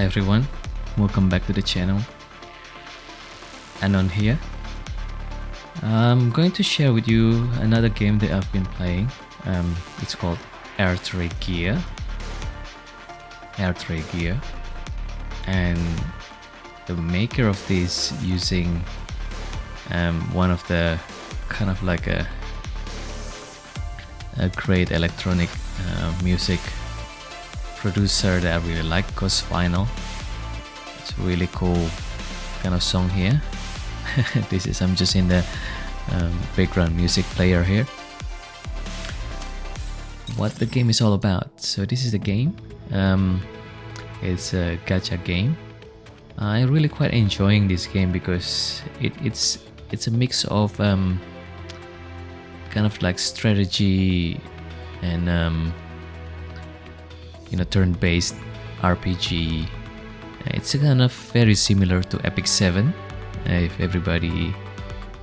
everyone, welcome back to the channel. Anon here. I'm going to share with you another game that I've been playing. It's called Artery Gear. Artery Gear. And the maker of this using one of the kind of like a great electronic music producer that I really like, Ghost Vinyl. It's a really cool kind of song here. I'm just in the background music player here. What the game is all about. So this is the game. It's a gacha game. I'm really quite enjoying this game because it's a mix of kind of like strategy and turn-based RPG. It's kind of very similar to Epic 7. If everybody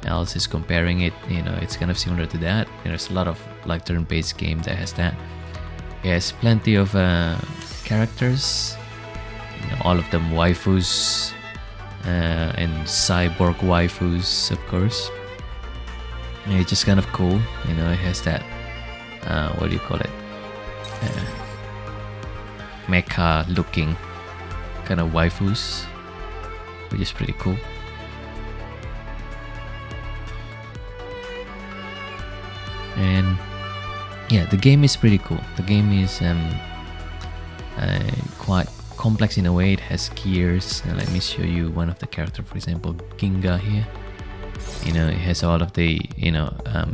else is comparing it, it's kind of similar to that. There's a lot of like turn-based game that has that. It has plenty of characters, all of them waifus and cyborg waifus, of course. And it's just kind of cool, it has that what do you call it, mecha looking kind of waifus, which is pretty cool. And yeah, the game is pretty cool. The game is quite complex in a way. It has gears. Let me show you one of the characters, for example, Ginga here. It has all of the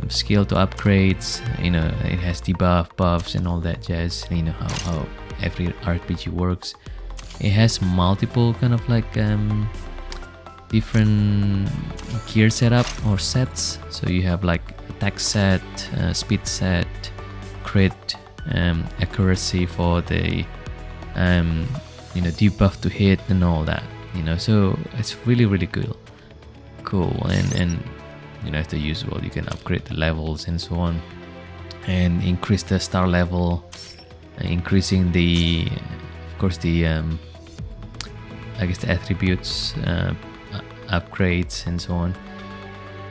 skill to upgrades. It has debuff, buffs, and all that jazz. How every RPG works. It has multiple kind of like different gear setup or sets. So you have like attack set, speed set, crit, accuracy for the debuff to hit and all that. So it's really cool. And as the usual, you can upgrade the levels and so on, and increase the star level, increasing the, of course, the I guess the attributes, upgrades and so on,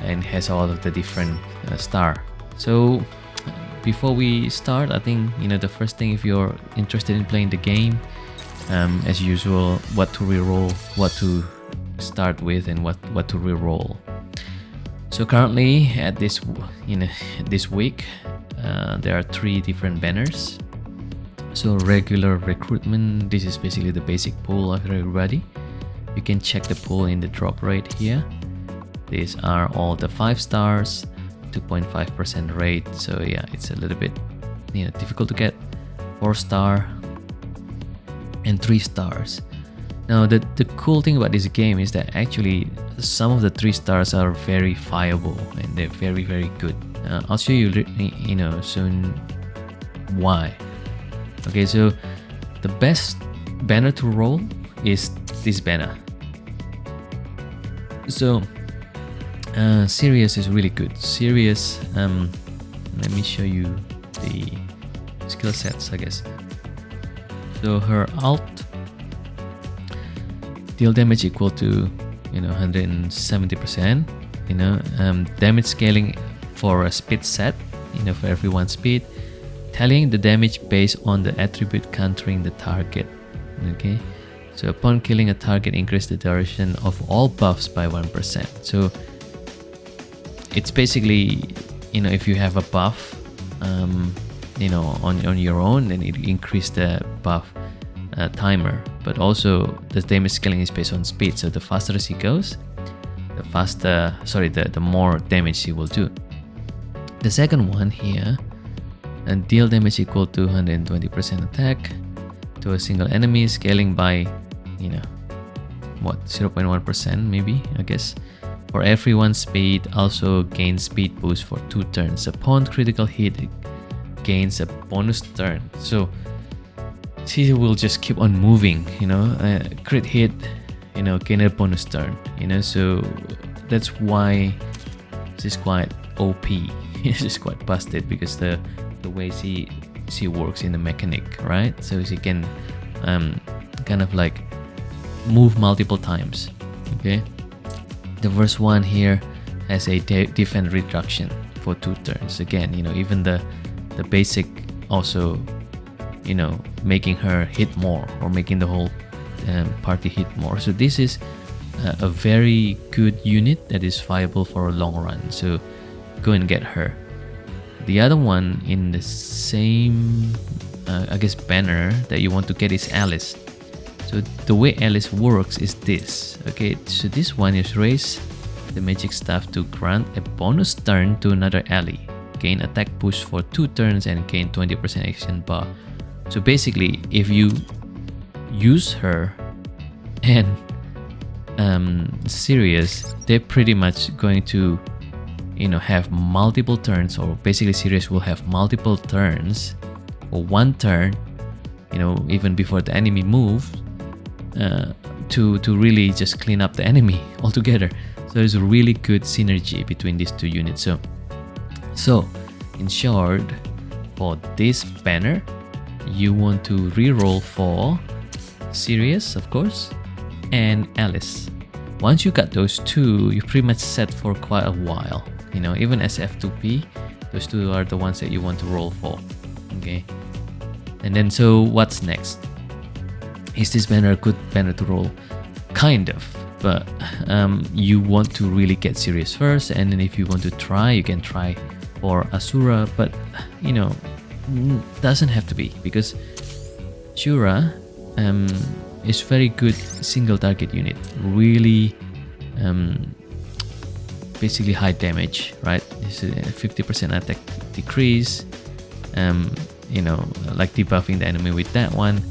and has all of the different star. So before we start, I think the first thing, if you're interested in playing the game, as usual, what to reroll, what to start with, and what to reroll. So currently at this this week, there are 3 different banners. So regular recruitment, this is basically the basic pool of everybody. You can check the pool in the drop rate here. These are all the 5 stars, 2.5% rate. So yeah, it's a little bit difficult to get. 4 star and 3 stars. Now the cool thing about this game is that actually some of the 3 stars are very viable and they're very good. I'll show you soon why. Okay, so the best banner to roll is this banner. So Sirius is really good. Sirius, let me show you the skill sets, I guess. So her alt, deal damage equal to 170%. Damage scaling for a speed set, for every 1 speed. Tallying the damage based on the attribute countering the target. Okay, so upon killing a target, increase the duration of all buffs by 1%. So it's basically, if you have a buff, on your own, then it increase the buff timer. But also the damage scaling is based on speed. So the faster she goes, the more damage she will do. The second one here, and deal damage equal to 120% attack to a single enemy, scaling by 0.1% maybe, I guess. For every 1 speed, also gains speed boost for 2 turns. Upon critical hit, it gains a bonus turn. So she will just keep on moving, crit hit, gain a bonus turn, so that's why she's quite OP. She's quite busted because the way she works in the mechanic, right? So she can kind of like move multiple times. Okay, the first one here has a defense reduction for 2 turns. Again, you know, even the basic also, you know, making her hit more or making the whole party hit more. So this is a very good unit that is viable for a long run. So go and get her. The other one in the same I guess banner that you want to get is Alice. So the way Alice works is this. Okay, so this one is raise the magic staff to grant a bonus turn to another ally, gain attack boost for 2 turns and gain 20% action bar. So basically, if you use her and Sirius, they're pretty much going to, you know, have multiple turns, or basically Sirius will have multiple turns for 1 turn, you know, even before the enemy moves, to really just clean up the enemy altogether. So there's a really good synergy between these 2 units. So in short, for this banner, you want to reroll for Sirius, of course, and Alice. Once you got those 2, you're pretty much set for quite a while. You know, even as F2P, those 2 are the ones that you want to roll for. Okay, and then so what's next? Is this banner a good banner to roll? Kind of, but you want to really get Sirius first, and then if you want to try, you can try for Asura, but you know, doesn't have to be, because Shura is very good single target unit, really basically high damage, right? It's a 50% attack decrease, you know, like debuffing the enemy with that one.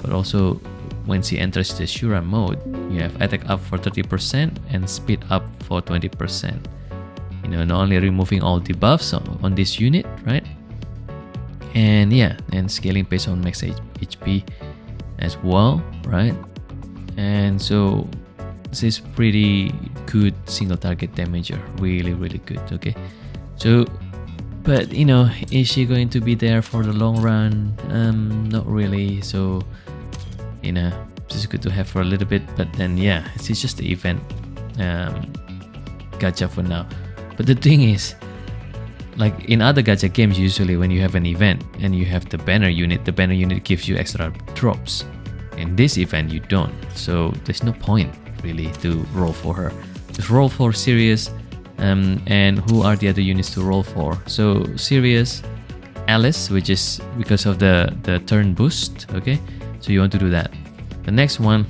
But also when she enters the Shura mode, you have attack up for 30% and speed up for 20%. You know, not only removing all debuffs on this unit, right? And yeah, and scaling based on max HP as well, right? And so this is pretty good single target damager, really good. Okay, so but you know, is she going to be there for the long run? Not really. So you know, it's good to have for a little bit, but then yeah, it's just the event gacha for now. But the thing is, like in other gacha games, usually when you have an event and you have the banner unit gives you extra drops. In this event, you don't, so there's no point really to roll for her. Just roll for Sirius, and who are the other units to roll for? So Sirius, Alice, which is because of the turn boost. Okay, so you want to do that. The next one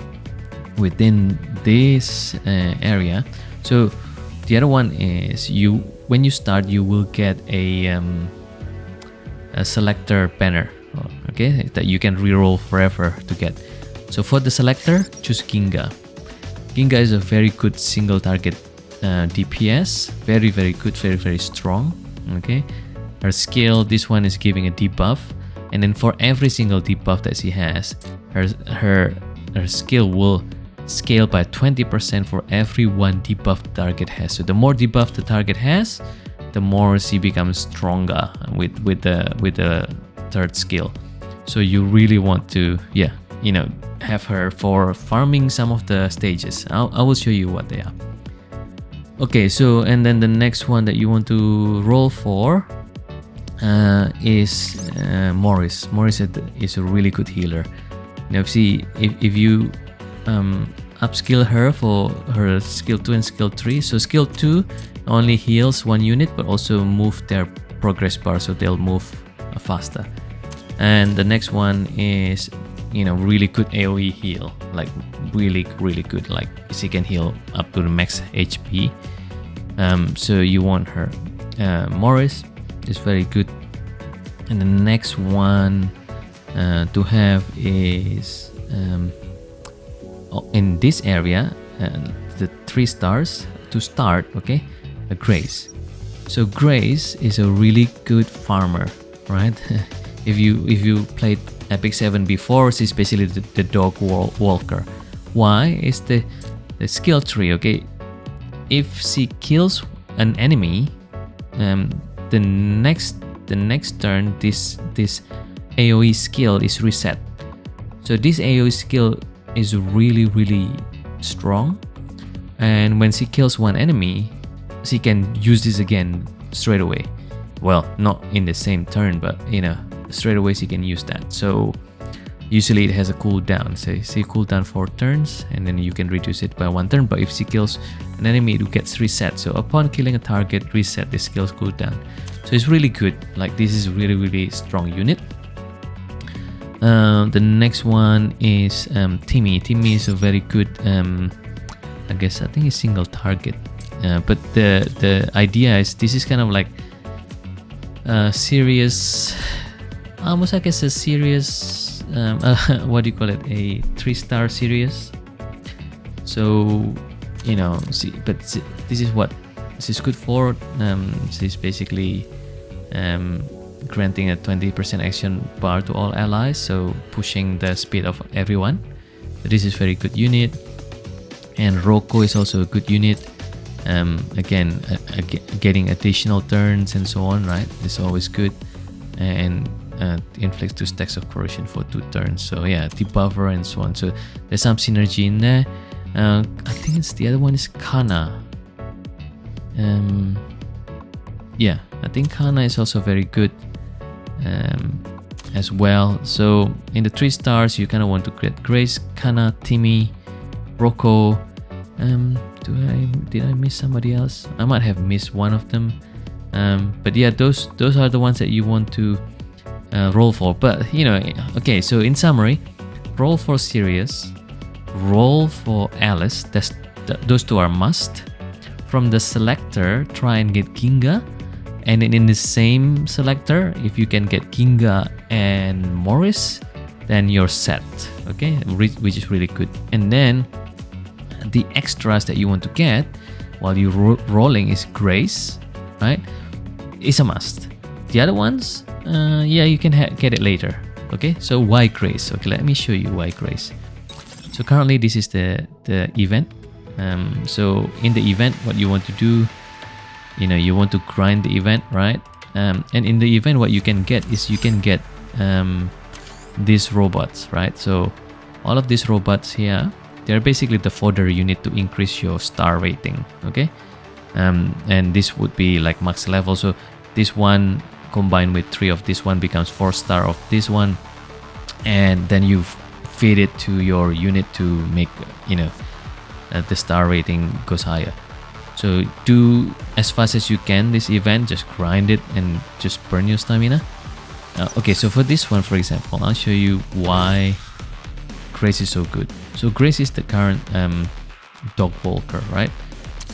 within this area. So the other one is when you start, you will get a Selector banner. Okay, that you can reroll forever to get. So for the Selector, choose Ginga. Ginga is a very good single target DPS, very good, very strong. Okay, her skill, this one is giving a debuff, and then for every single debuff that she has, her skill will scale by 20% for every 1 debuff the target has. So the more debuff the target has, the more she becomes stronger with the third skill. So you really want to, yeah, you know, have her for farming some of the stages. I will show you what they are. Okay, so and then the next one that you want to roll for is Morris. Morris is a really good healer. Now, see, if you upskill her for her skill 2 and skill 3. So skill 2 only heals 1 unit, but also move their progress bar, so they'll move faster. And the next one is, you know, really good AoE heal, like really good, like she can heal up to the max HP. So you want her. Morris is very good. And the next one to have is in this area, the 3 stars to start. Okay, Grace. So Grace is a really good farmer, right? if you played Epic 7 before, she's basically the dog walker. Why? Is the skill tree. Okay, if she kills an enemy, the next turn this AoE skill is reset. So this AoE skill is really strong, and when she kills one enemy, she can use this again straight away. Well, not in the same turn, but straight away she can use that. So usually it has a cooldown. So she cooldown 4 turns, and then you can reduce it by 1 turn. But if she kills an enemy, it gets reset. So upon killing a target, reset the skill's cooldown. So it's really good. Like, this is really strong unit. The next one is Timmy. Timmy is a very good, I think it's single target. But the idea is this is kind of like serious, almost a serious, what do you call it, a 3-star series. So but this is what this is good for. This is basically granting a 20% action bar to all allies, so pushing the speed of everyone. So this is very good unit. And Roko is also a good unit. Again, getting additional turns and so on, right? This is always good. And inflicts 2 stacks of corrosion for 2 turns. So yeah, debuffer and so on. So there's some synergy in there. I think it's the other one is Kana. Yeah, I think Kana is also very good as well. So in the 3 stars, you kind of want to get Grace, Kana, Timmy, Roko. Did I miss somebody else? I might have missed one of them. But yeah, those are the ones that you want to roll for. But okay. So in summary, roll for Sirius, roll for Alice. Those 2 are must. From the Selector, try and get Ginga. And then in the same Selector, if you can get Ginga and Morris, then you're set. Okay, which is really good. And then the extras that you want to get while you're rolling is Grace, right? It's a must. The other ones, yeah, you can get it later. Okay, so why Grace? Okay, let me show you why Grace. So currently this is the event. So in the event, what you want to do, you want to grind the event, right? And in the event, what you can get is you can get these robots, right? So all of these robots here, they're basically the fodder you need to increase your star rating. Okay, and this would be like max level. So this one combined with 3 of this one becomes 4 star of this one, and then you feed it to your unit to make the star rating goes higher. So do as fast as you can this event, just grind it and just burn your stamina. Okay, so for this one, for example, I'll show you why Grace is so good. So Grace is the current dog walker, right?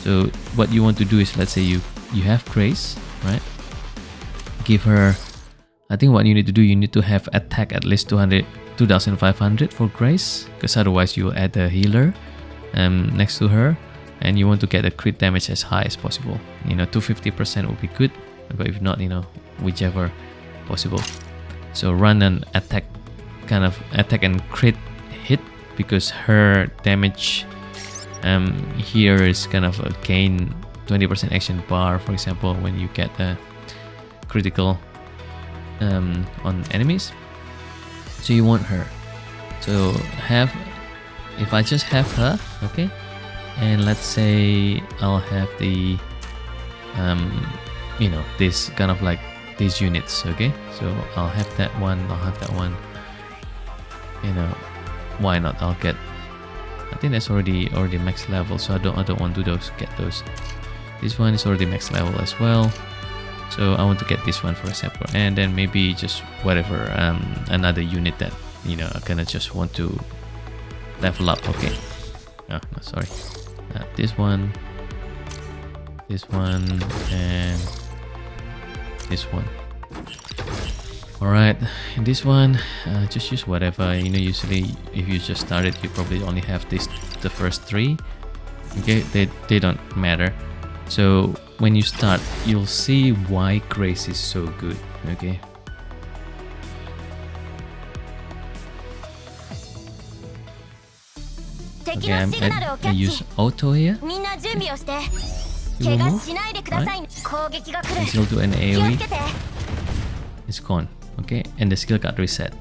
So what you want to do is, let's say you have Grace, right? Give her, I think what you need to do, you need to have attack at least 2,500 for Grace, because otherwise you'll add a healer next to her, and you want to get a crit damage as high as possible. 250% would be good, but if not, whichever possible. So run an attack, kind of attack and crit hit, because her damage here is kind of a gain 20% action bar, for example, when you get a critical on enemies. So you want her. So if I just have her, okay, and let's say I'll have the this kind of like these units, okay, so I'll have that one, why not? I'll get, I think that's already max level, so I don't want to get those. This one is already max level as well, so I want to get this one, for example, and then maybe just whatever another unit that I kind of just want to level up. Okay, no, sorry, this one, and this one. Alright, in this one, just use whatever. Usually if you just started, you probably only have the first 3. Okay, they don't matter. So when you start, you'll see why Grace is so good. Okay. Okay, I use auto here. He will move, right? And he'll do an AoE. It's gone. Okay, and the skill got reset.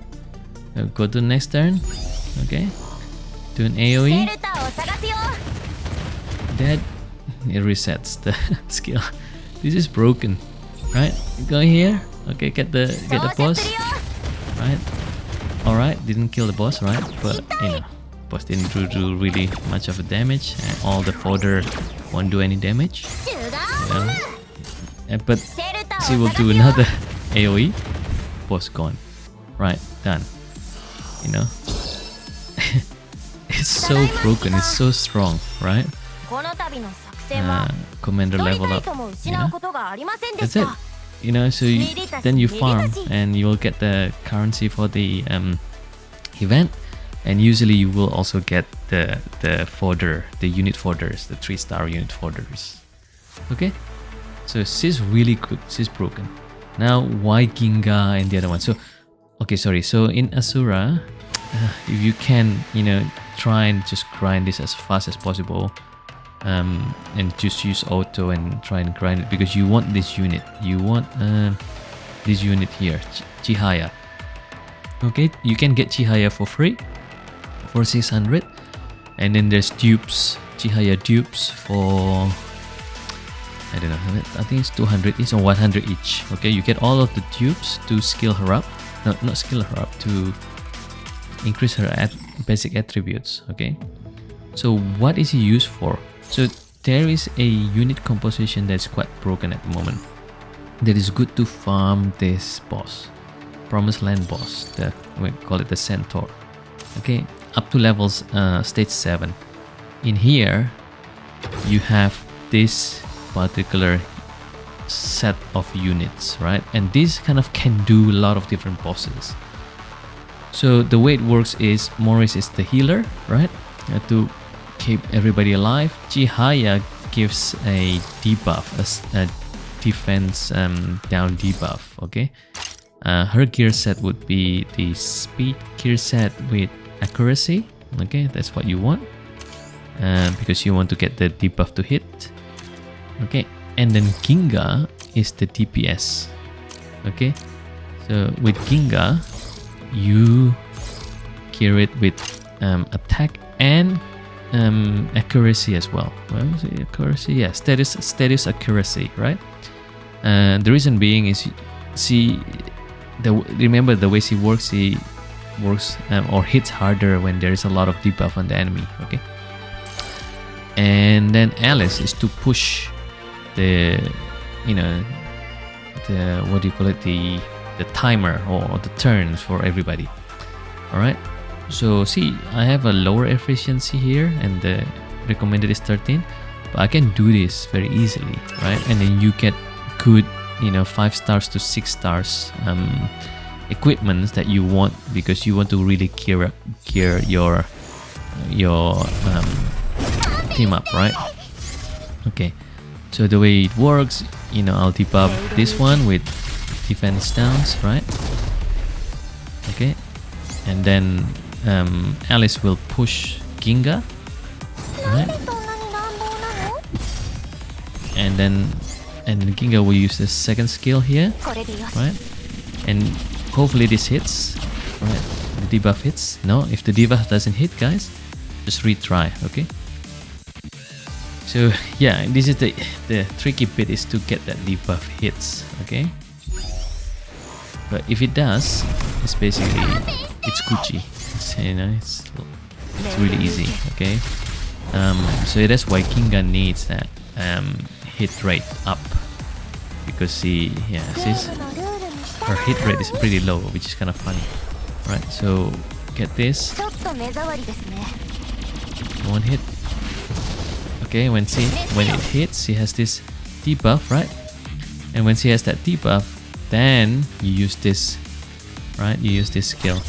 Go to the next turn. Okay, do an AoE. That it resets the skill. This is broken, right? Go here. Okay, get the boss. Right. All right, didn't kill the boss, right? But you know, boss didn't do really much of a damage, and all the fodder won't do any damage. But she will do another AoE. Boss gone. Right, done. You know, it's so broken. It's so strong, right? Commander level up. You know? That's it. You know, so then you farm and you will get the currency for the event, and usually you will also get the fodder, the unit fodders, the 3-star unit fodders. Okay, so she's really good. She's broken. Now why Ginga and the other one? So okay, sorry. So in Asura, if you can, you know, try and just grind this as fast as possible. And just use auto and try and grind it, because you want this unit. You want this unit here, Chihaya. Okay, you can get Chihaya for free for 600, and then there's dupes, Chihaya dupes for, I don't know, I think it's 200 each or 100 each. Okay, you get all of the dupes to skill her up. No, not skill her up, to increase her basic attributes. Okay, so what is he used for? So there is a unit composition that's quite broken at the moment. That is good to farm this boss, Promised Land boss. We call it the Centaur. Okay, up to levels stage 7. In here, you have this particular set of units, right? And this kind of can do a lot of different bosses. So the way it works is Morris is the healer, right? To keep everybody alive. Chihaya gives a debuff, a defense down debuff. Okay, her gear set would be the speed gear set with accuracy. Okay, that's what you want, because you want to get the debuff to hit. Okay, and then Ginga is the DPS. Okay, so with Ginga, you gear it with attack and accuracy as well. Well, is it accuracy? Yeah, status accuracy, right? The reason being is remember the way she works or hits harder when there is a lot of debuff on the enemy. Okay, and then Alice is to push the, you know, the, what do you call it, the timer or the turns for everybody. All right. So see, I have a lower efficiency here, and the recommended is 13, but I can do this very easily, right? And then you get good, you know, 5 stars to 6 stars equipments that you want, because you want to really gear your team up, right? Okay, so the way it works, you know, I'll debuff this one with defense downs, right? Okay, and then Alice will push Ginga, right? And then Ginga will use the second skill here, right? And hopefully this hits, right? The debuff hits. No, if the debuff doesn't hit, guys, just retry. Okay. So yeah, this is the tricky bit, is to get that debuff hits. Okay. But if it does, it's basically, it's Gucci. You know, it's really easy. Okay, so that's why Ginga needs that hit rate up, because her hit rate is pretty low, which is kind of funny, right? So get this, one hit. Okay, when it hits, she has this debuff, right? And when she has that debuff, then you use this, right? You use this skill,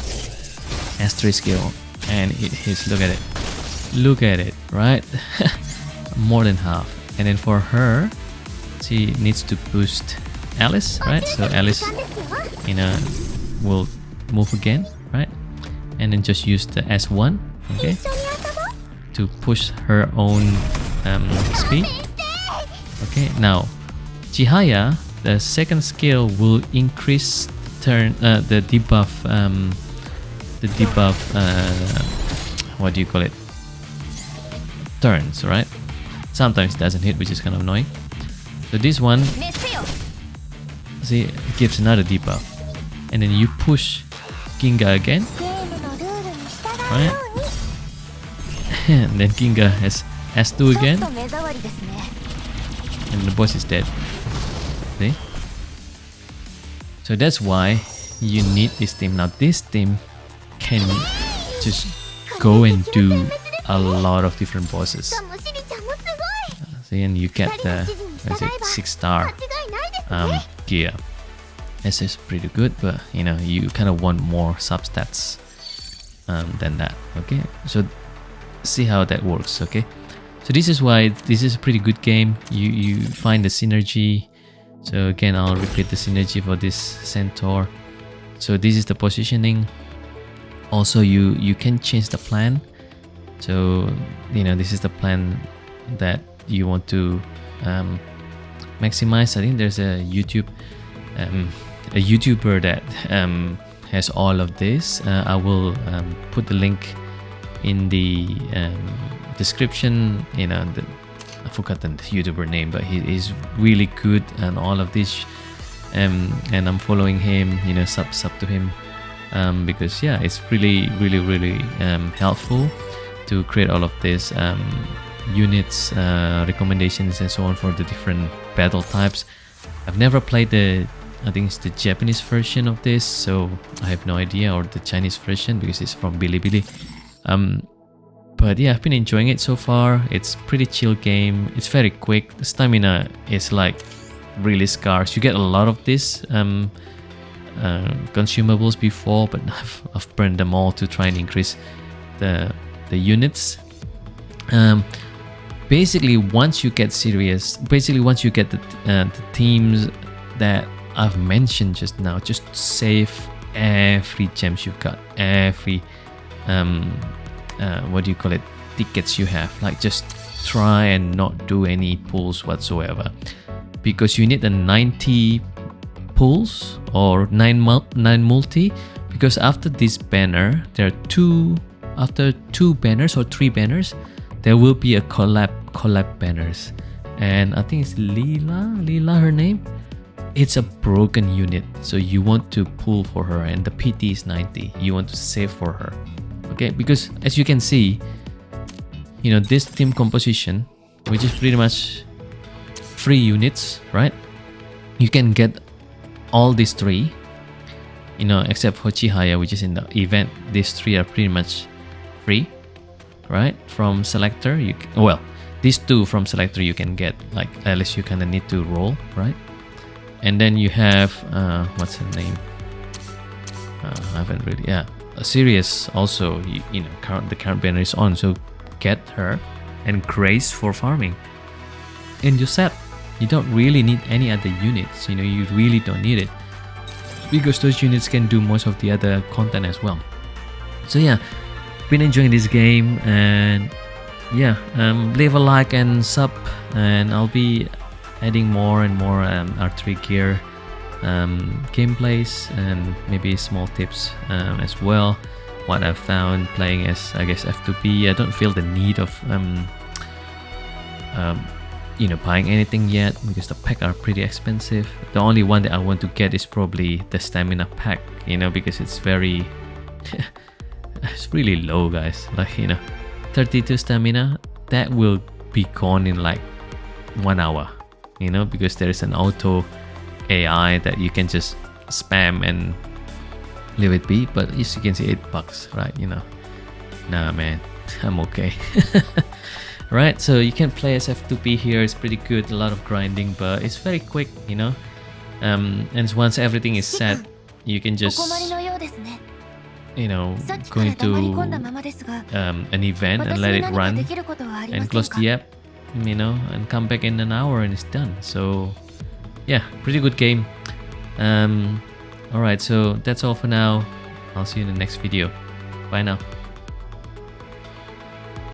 S3 skill, and it hits. Look at it, right? More than half. And then for her, she needs to boost Alice, right? So Alice, you know, will move again, right? And then just use the S1, okay, to push her own speed. Okay, now Chihaya, the second skill will increase the debuff, what do you call it, turns, right? Sometimes it doesn't hit, which is kind of annoying. So this one, see, it gives another debuff, and then you push Kinga again, right? And then Kinga has S2 again, and the boss is dead. See? So that's why you need this team. Now this team can just go and do a lot of different bosses. See, and you get the 6-star gear. This is pretty good, but you know, you kind of want more substats than that. Okay, so see how that works. Okay, so this is why this is a pretty good game. You find the synergy. So again, I'll repeat the synergy for this Centaur. So this is the positioning. Also, you can change the plan. So you know, this is the plan that you want to maximize. I think there's a YouTuber that has all of this. I will put the link in the description. You know, I forgot the YouTuber name, but he is really good on all of this, and I'm following him. You know, sub to him because yeah, it's really helpful to create all of this units, recommendations, and so on for the different battle types. I've never played I think it's the Japanese version of this, so I have no idea, or the Chinese version because it's from Bilibili. But yeah, I've been enjoying it so far. It's pretty chill game. It's very quick. The stamina is like really scarce. You get a lot of this consumables before, but I've burned them all to try and increase the units. Basically, once you get serious, once you get the teams that I've mentioned just now, just save every gems you've got, every what do you call it, tickets you have. Like, just try and not do any pulls whatsoever, because you need the 90 pulls or 9 multi, because after this banner there are after 2 banners or 3 banners there will be a collab banners, and I think it's Lila her name. It's a broken unit, so you want to pull for her, and the PT is 90. You want to save for her, okay? Because as you can see, you know, this team composition, which is pretty much 3 units, right? You can get all these 3, you know, except for Chihaya, which is in the event. These 3 are pretty much free, right? From Selector, well, these 2 from Selector you can get, like, at least you kind of need to roll, right? And then you have what's her name? I haven't really, yeah, a Sirius also. You know, the current banner is on, so get her and Grace for farming. And you're set. You don't really need any other units. You know, you really don't need it, because those units can do most of the other content as well. So yeah, been enjoying this game, and yeah, leave a like and sub, and I'll be adding more and more Artery Gear gameplays, and maybe small tips as well. What I've found playing as, I guess, F2P. I don't feel the need of you know, buying anything yet, because the pack are pretty expensive. The only one that I want to get is probably the stamina pack, you know, because it's very it's really low, guys. Like, you know, 32 stamina, that will be gone in like 1 hour, you know, because there is an auto AI that you can just spam and leave it be. But as you can see, $8, right? You know, nah, man, I'm okay. Right, so you can play as F2P here. It's pretty good, a lot of grinding, but it's very quick, you know. And once everything is set, you can just, you know, go into an event and let it run and close the app, you know, and come back in an hour and it's done. So yeah, pretty good game. Alright, so that's all for now. I'll see you in the next video. Bye now.